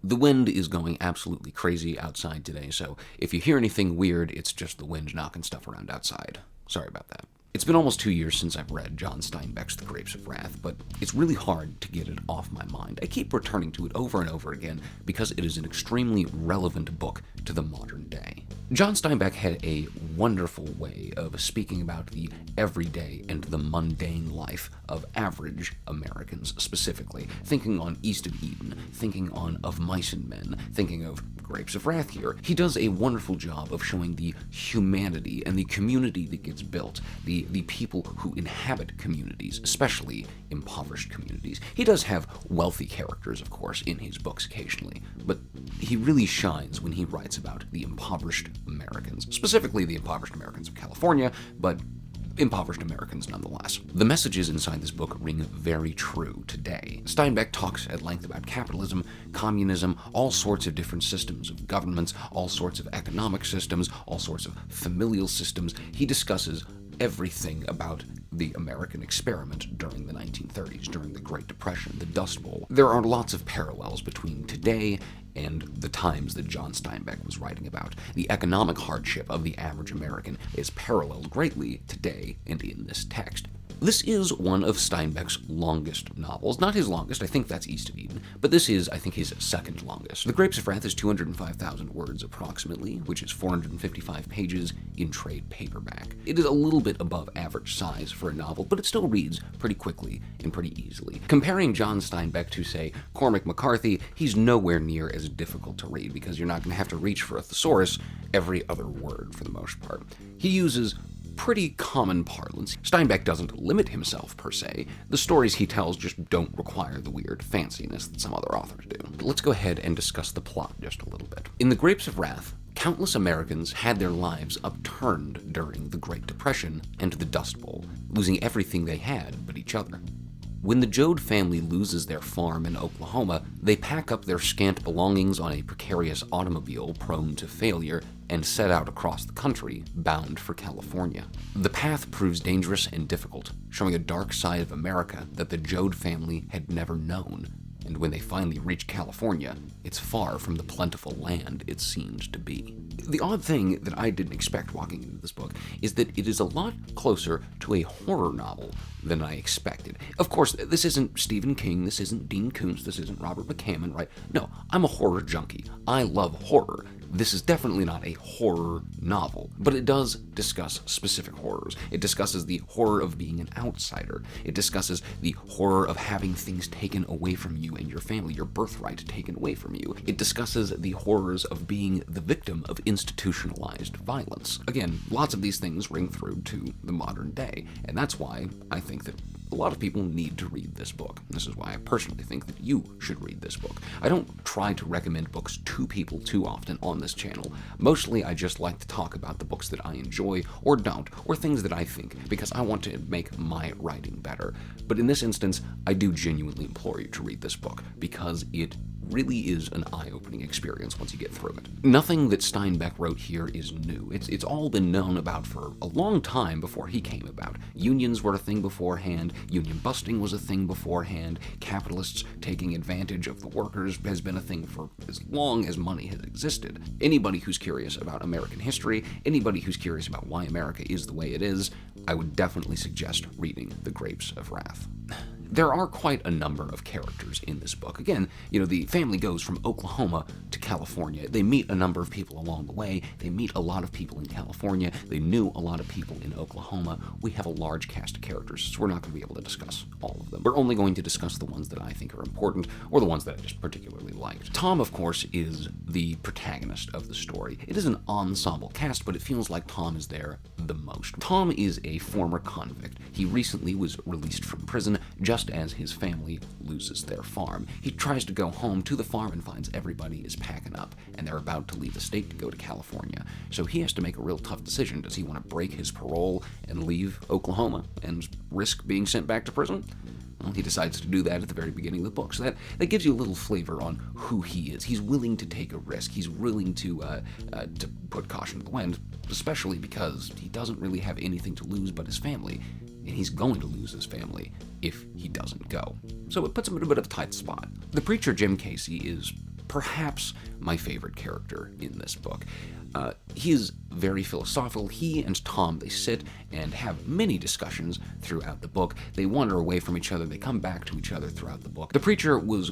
The wind is going absolutely crazy outside today, so if you hear anything weird, it's just the wind knocking stuff around outside. Sorry about that. It's been almost 2 years since I've read John Steinbeck's The Grapes of Wrath, but it's really hard to get it off my mind. I keep returning to it over and over again because it is an extremely relevant book to the modern day. John Steinbeck had a wonderful way of speaking about the everyday and the mundane life of average Americans specifically, thinking on East of Eden, thinking on Of Mice and Men, thinking of Grapes of Wrath here. He does a wonderful job of showing the humanity and the community that gets built, the people who inhabit communities, especially impoverished communities. He does have wealthy characters, of course, in his books occasionally, but he really shines when he writes about the impoverished Americans, specifically the impoverished Americans of California, but impoverished Americans nonetheless. The messages inside this book ring very true today. Steinbeck talks at length about capitalism, communism, all sorts of different systems of governments, all sorts of economic systems, all sorts of familial systems. He discusses everything about the American experiment during the 1930s, during the Great Depression, the Dust Bowl. There are lots of parallels between today and the times that John Steinbeck was writing about. The economic hardship of the average American is paralleled greatly today and in this text. This is one of Steinbeck's longest novels. Not his longest, I think that's East of Eden, but this is, I think, his second longest. The Grapes of Wrath is 205,000 words approximately, which is 455 pages in trade paperback. It is a little bit above average size for a novel, but it still reads pretty quickly and pretty easily. Comparing John Steinbeck to, say, Cormac McCarthy, he's nowhere near as difficult to read because you're not going to have to reach for a thesaurus every other word for the most part. He uses pretty common parlance. Steinbeck doesn't limit himself, per se. The stories he tells just don't require the weird fanciness that some other authors do. But let's go ahead and discuss the plot just a little bit. In The Grapes of Wrath, countless Americans had their lives upturned during the Great Depression and the Dust Bowl, losing everything they had but each other. When the Joad family loses their farm in Oklahoma, they pack up their scant belongings on a precarious automobile prone to failure and set out across the country, bound for California. The path proves dangerous and difficult, showing a dark side of America that the Joad family had never known. And when they finally reach California, it's far from the plentiful land it seemed to be. The odd thing that I didn't expect walking into this book is that it is a lot closer to a horror novel than I expected. Of course, this isn't Stephen King, this isn't Dean Koontz, this isn't Robert McCammon, right? No, I'm a horror junkie. I love horror. This is definitely not a horror novel, but it does discuss specific horrors. It discusses the horror of being an outsider. It discusses the horror of having things taken away from you and your family, your birthright taken away from you. It discusses the horrors of being the victim of institutionalized violence. Again, lots of these things ring through to the modern day, and that's why I think that a lot of people need to read this book. This is why I personally think that you should read this book. I don't try to recommend books to people too often on this channel. Mostly I just like to talk about the books that I enjoy or don't, or things that I think, because I want to make my writing better. But in this instance, I do genuinely implore you to read this book, because it really is an eye-opening experience once you get through it. Nothing that Steinbeck wrote here is new. It's all been known about for a long time before he came about. Unions were a thing beforehand, union busting was a thing beforehand, capitalists taking advantage of the workers has been a thing for as long as money has existed. Anybody who's curious about American history, anybody who's curious about why America is the way it is, I would definitely suggest reading The Grapes of Wrath. There are quite a number of characters in this book. Again, the family goes from Oklahoma to California. They meet a number of people along the way. They meet a lot of people in California. They knew a lot of people in Oklahoma. We have a large cast of characters, so we're not going to be able to discuss all of them. We're only going to discuss the ones that I think are important, or the ones that I just particularly liked. Tom, of course, is the protagonist of the story. It is an ensemble cast, but it feels like Tom is there the most. Tom is a former convict. He recently was released from prison, just as his family loses their farm. He tries to go home to the farm and finds everybody is packing up, and they're about to leave the state to go to California. So he has to make a real tough decision. Does he want to break his parole and leave Oklahoma and risk being sent back to prison? Well, he decides to do that at the very beginning of the book, so that gives you a little flavor on who he is. He's willing to take a risk. He's willing to put caution to the wind, especially because he doesn't really have anything to lose but his family, and he's going to lose his family if he doesn't go. So it puts him in a bit of a tight spot. The preacher, Jim Casey, is perhaps my favorite character in this book. He is very philosophical. He and Tom, they sit and have many discussions throughout the book. They wander away from each other. They come back to each other throughout the book. The preacher was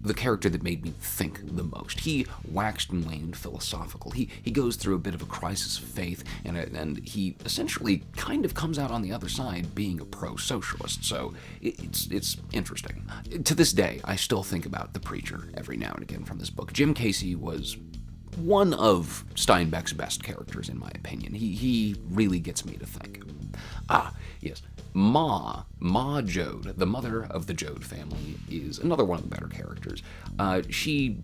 the character that made me think the most. He waxed and waned philosophical. He goes through a bit of a crisis of faith, and he essentially kind of comes out on the other side being a pro-socialist, so it's interesting. To this day, I still think about the preacher every now and again from this book. Jim Casey was one of Steinbeck's best characters, in my opinion. He really gets me to think. Yes. Ma Jode, the mother of the Jode family, is another one of the better characters. She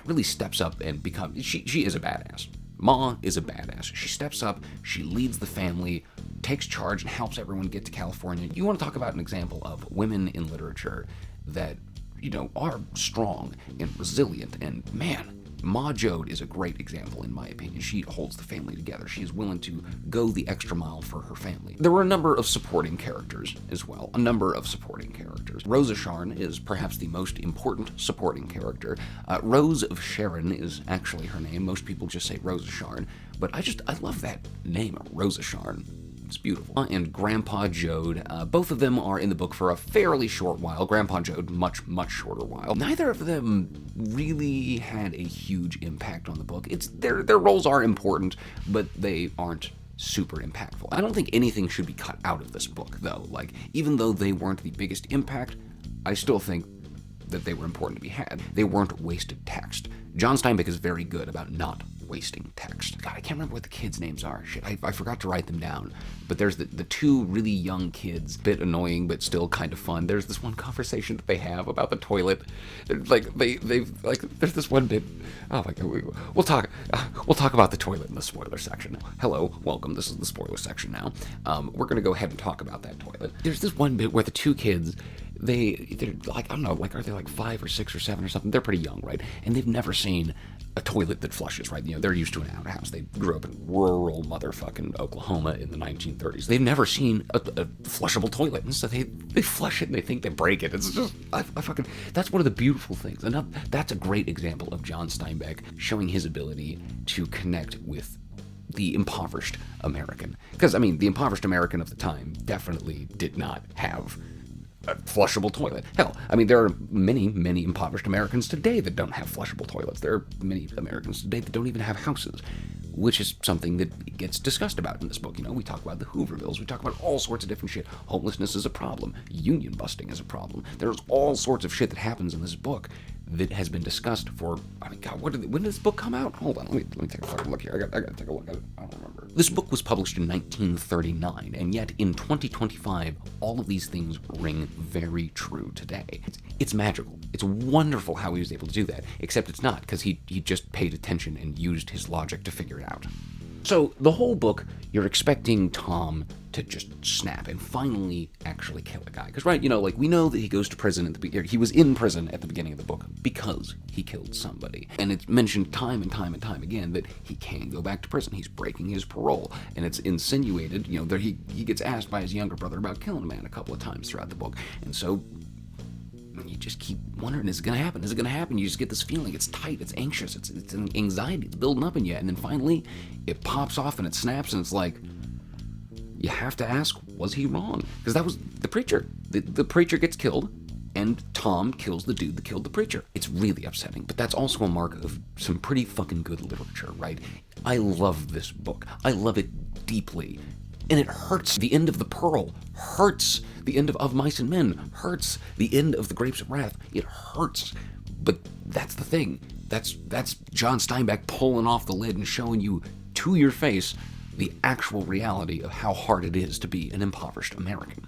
really steps up and becomes... She is a badass. Ma is a badass. She steps up, she leads the family, takes charge, and helps everyone get to California. You want to talk about an example of women in literature that, are strong and resilient, and man... Ma Jode is a great example, in my opinion. She holds the family together. She is willing to go the extra mile for her family. There were a number of supporting characters as well. Rosa Sharn is perhaps the most important supporting character. Rose of Sharon is actually her name. Most people just say Rosa Sharn, but I love that name, Rosa Sharn. It's beautiful. And Grandpa Jode, both of them are in the book for a fairly short while. Grandpa Jode, much shorter while. Neither of them really had a huge impact on the book. Their roles are important, but they aren't super impactful. I don't think anything should be cut out of this book, though. Even though they weren't the biggest impact, I still think that they were important to be had. They weren't wasted text. John Steinbeck is very good about not wasting text. God, I can't remember what the kids' names are. Shit, I forgot to write them down. But there's the two really young kids, bit annoying but still kind of fun. There's this one conversation that they have about the toilet. There's this one bit. Oh my God, we'll talk about the toilet in the spoiler section. Hello, welcome. This is the spoiler section now. We're gonna go ahead and talk about that toilet. There's this one bit where the two kids, they're I don't know, are they 5 or 6 or 7 or something? They're pretty young, right? And they've never seen a toilet that flushes, right? They're used to an outhouse. They grew up in rural motherfucking Oklahoma in the 1930s. They've never seen a flushable toilet, and so they flush it and they think they break it. It's just, that's one of the beautiful things. And that's a great example of John Steinbeck showing his ability to connect with the impoverished American. Because, the impoverished American of the time definitely did not have a flushable toilet. Hell, there are many impoverished Americans today that don't have flushable toilets. There are many Americans today that don't even have houses, which is something that gets discussed about in this book. We talk about the Hoovervilles, we talk about all sorts of different shit. Homelessness is a problem. Union busting is a problem. There's all sorts of shit that happens in this book that has been discussed for, God, when did this book come out? Hold on, let me take a fucking look here. I gotta take a look at it. I don't remember. This book was published in 1939, and yet in 2025, all of these things ring very true today. It's magical. It's wonderful how he was able to do that, except it's not, because he just paid attention and used his logic to figure it out. So the whole book, you're expecting Tom to just snap and finally actually kill a guy. Because, right, we know that he goes to prison at the beginning. He was in prison at the beginning of the book because he killed somebody. And it's mentioned time and time and time again that he can't go back to prison. He's breaking his parole. And it's insinuated, that he gets asked by his younger brother about killing a man a couple of times throughout the book. And so you just keep wondering, is it going to happen? Is it going to happen? You just get this feeling. It's tight. It's anxious. It's an anxiety. It's building up in you. And then finally, it pops off and it snaps, and it's like, you have to ask, was he wrong? Because that was the preacher. The preacher gets killed, and Tom kills the dude that killed the preacher. It's really upsetting, but that's also a mark of some pretty fucking good literature, right? I love this book. I love it deeply. And it hurts. The end of The Pearl hurts. The end of Mice and Men hurts. The end of The Grapes of Wrath, it hurts. But that's the thing. That's John Steinbeck pulling off the lid and showing you to your face the actual reality of how hard it is to be an impoverished American.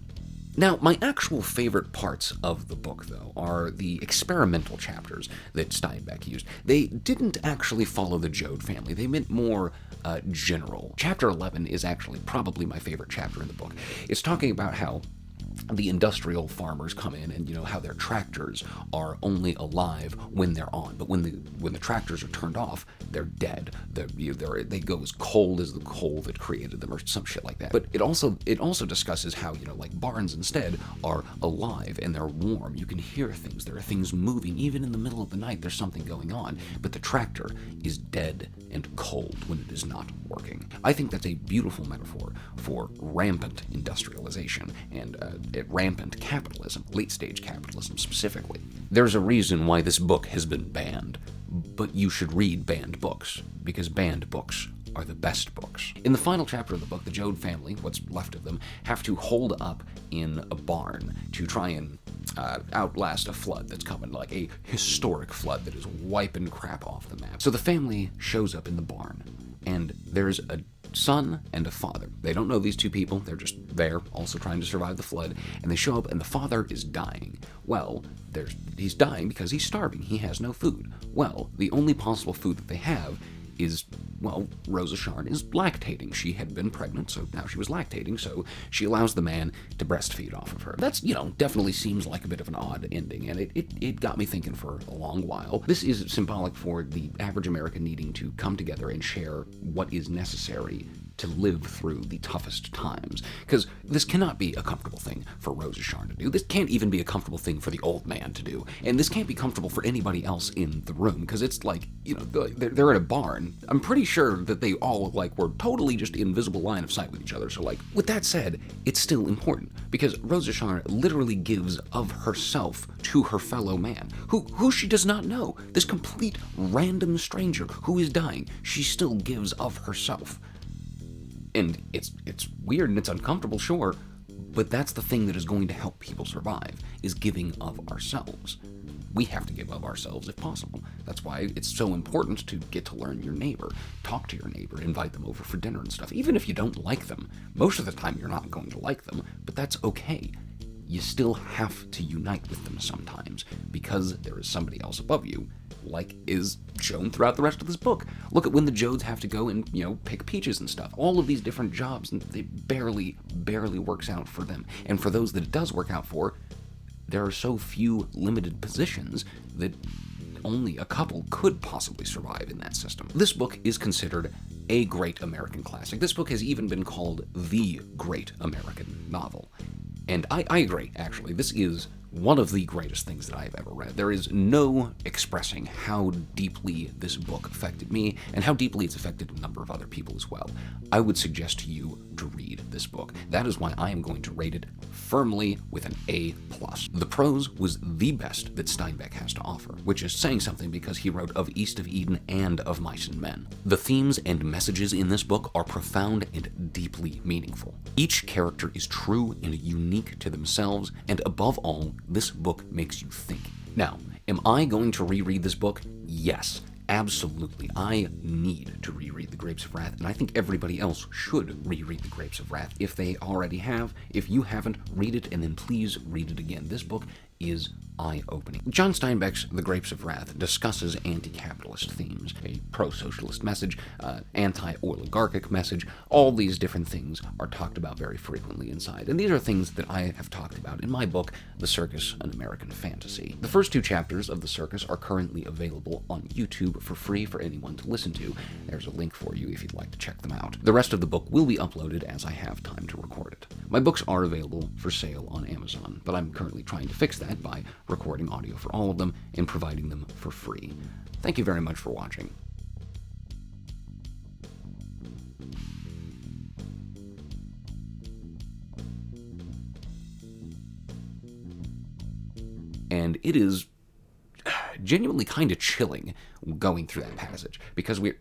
Now, my actual favorite parts of the book, though, are the experimental chapters that Steinbeck used. They didn't actually follow the Jode family. They meant more general. Chapter 11 is actually probably my favorite chapter in the book. It's talking about how the industrial farmers come in, and how their tractors are only alive when they're on, but when the tractors are turned off, they're dead. They go as cold as the coal that created them, or some shit like that. But it also discusses how like barns instead are alive and they're warm. You can hear things. There are things moving even in the middle of the night. There's something going on, but the tractor is dead and cold when it is not working. I think that's a beautiful metaphor for rampant industrialization and rampant capitalism, late-stage capitalism specifically. There's a reason why this book has been banned, but you should read banned books, because banned books are the best books. In the final chapter of the book, the Joad family, what's left of them, have to hold up in a barn to try and outlast a flood that's coming, like a historic flood that is wiping crap off the map. So the family shows up in the barn, and there's a son and a father. They don't know these two people. They're just there, also trying to survive the flood. And they show up, and the father is dying. Well, he's dying because he's starving. He has no food. Well, the only possible food that they have is, Rosa Sharn is lactating. She had been pregnant, so now she was lactating, so she allows the man to breastfeed off of her. That's, definitely seems like a bit of an odd ending, and it got me thinking for a long while. This is symbolic for the average American needing to come together and share what is necessary to live through the toughest times. Because this cannot be a comfortable thing for Rosa Sharn to do. This can't even be a comfortable thing for the old man to do. And this can't be comfortable for anybody else in the room, because it's like, they're at a barn. I'm pretty sure that they all, were totally just in visible line of sight with each other. So, with that said, it's still important, because Rosa Sharn literally gives of herself to her fellow man, who she does not know. This complete random stranger who is dying, she still gives of herself. And it's weird and it's uncomfortable, sure, but that's the thing that is going to help people survive, is giving of ourselves. We have to give of ourselves if possible. That's why it's so important to get to learn your neighbor, talk to your neighbor, invite them over for dinner and stuff. Even if you don't like them, most of the time you're not going to like them, but that's okay. You still have to unite with them sometimes, because there is somebody else above you, like is shown throughout the rest of this book. Look at when the Joads have to go and, pick peaches and stuff. All of these different jobs, and it barely works out for them. And for those that it does work out for, there are so few limited positions that only a couple could possibly survive in that system. This book is considered a great American classic. This book has even been called the great American novel. And I agree, actually. This is one of the greatest things that I have ever read. There is no expressing how deeply this book affected me, and how deeply it's affected a number of other people as well. I would suggest to you to read this book. That is why I am going to rate it firmly with an A+. The prose was the best that Steinbeck has to offer, which is saying something because he wrote Of East of Eden and Of Mice and Men. The themes and messages in this book are profound and deeply meaningful. Each character is true and unique to themselves, and above all, this book makes you think. Now, am I going to reread this book? Yes, absolutely. I need to reread The Grapes of Wrath, and I think everybody else should reread The Grapes of Wrath if they already have. If you haven't, read it, and then please read it again. This book is eye-opening. John Steinbeck's The Grapes of Wrath discusses anti-capitalist themes, a pro-socialist message, anti-oligarchic message. All these different things are talked about very frequently inside, and these are things that I have talked about in my book, The Circus, An American Fantasy. The first two chapters of The Circus are currently available on YouTube for free for anyone to listen to. There's a link for you if you'd like to check them out. The rest of the book will be uploaded as I have time to record it. My books are available for sale on Amazon, but I'm currently trying to fix that by recording audio for all of them and providing them for free. Thank you very much for watching. And it is genuinely kind of chilling going through that passage, because we're